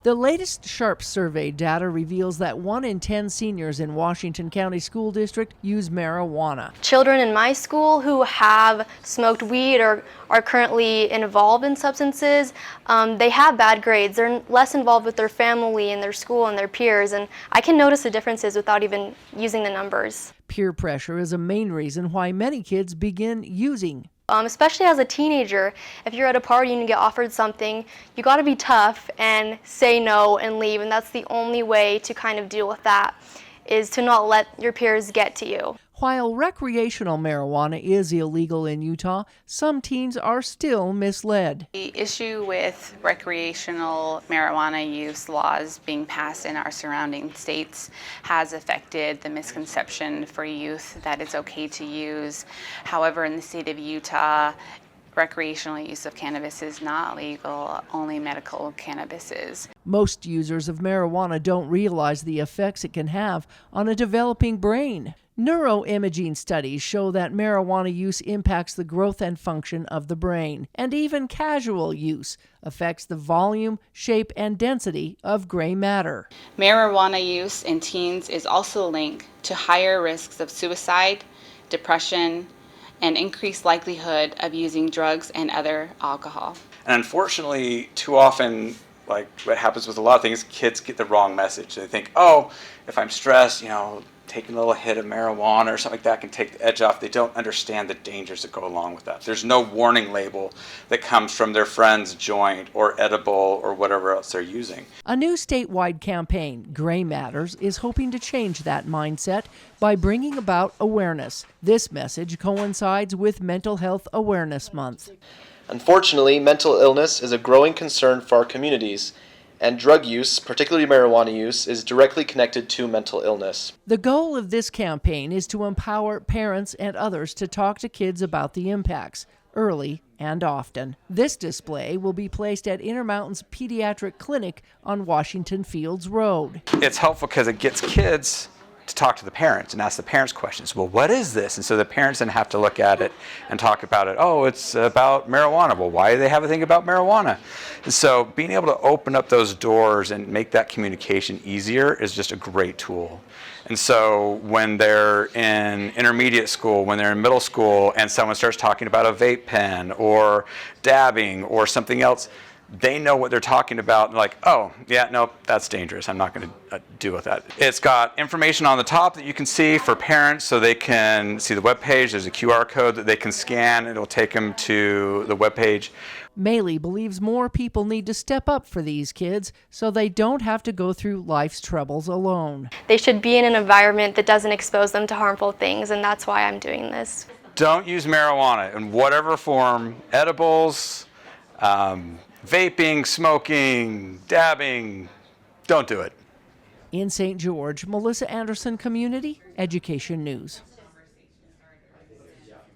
The latest SHARP survey data reveals that 1 in 10 seniors in Washington County School District use marijuana. Children in my school who have smoked weed or are currently involved in substances, they have bad grades. They're less involved with their family and their school and their peers, and I can notice the differences without even using the numbers. Peer pressure is a main reason why many kids begin using. Especially as a teenager, if you're at a party and you get offered something, you got to be tough and say no and leave, and that's the only way to kind of deal with that, is to not let your peers get to you. While recreational marijuana is illegal in Utah, some teens are still misled. The issue with recreational marijuana use laws being passed in our surrounding states has affected the misconception for youth that it's okay to use. However, in the state of Utah, recreational use of cannabis is not legal, only medical cannabis is. Most users of marijuana don't realize the effects it can have on a developing brain. Neuroimaging studies show that marijuana use impacts the growth and function of the brain, and even casual use affects the volume, shape, and density of gray matter. Marijuana use in teens is also linked to higher risks of suicide, depression, and increased likelihood of using drugs and other alcohol. And unfortunately, too often, like what happens with a lot of things, kids get the wrong message. They think, oh, if I'm stressed, taking a little hit of marijuana or something like that can take the edge off. They don't understand the dangers that go along with that. There's no warning label that comes from their friend's joint or edible or whatever else they're using. A new statewide campaign, Gray Matters, is hoping to change that mindset by bringing about awareness. This message coincides with Mental Health Awareness Month. Unfortunately, mental illness is a growing concern for our communities, and drug use, particularly marijuana use, is directly connected to mental illness. The goal of this campaign is to empower parents and others to talk to kids about the impacts, early and often. This display will be placed at Intermountain Pediatric Clinic on Washington Fields Road. It's helpful because it gets kids to talk to the parents and ask the parents questions. Well, what is this? And so the parents then have to look at it and talk about it. Oh, it's about marijuana. Well, why do they have a thing about marijuana? And so being able to open up those doors and make that communication easier is just a great tool. And so when they're in intermediate school, when they're in middle school, and someone starts talking about a vape pen or dabbing or something else, they know what they're talking about, and like, oh, yeah, no, that's dangerous. I'm not going to deal with that. It's got information on the top that you can see for parents so they can see the webpage. There's a QR code that they can scan. It'll take them to the webpage. Maley believes more people need to step up for these kids so they don't have to go through life's troubles alone. They should be in an environment that doesn't expose them to harmful things, and that's why I'm doing this. Don't use marijuana in whatever form, edibles, vaping, smoking, dabbing, don't do it. In St. George, Melissa Anderson, Community Education News.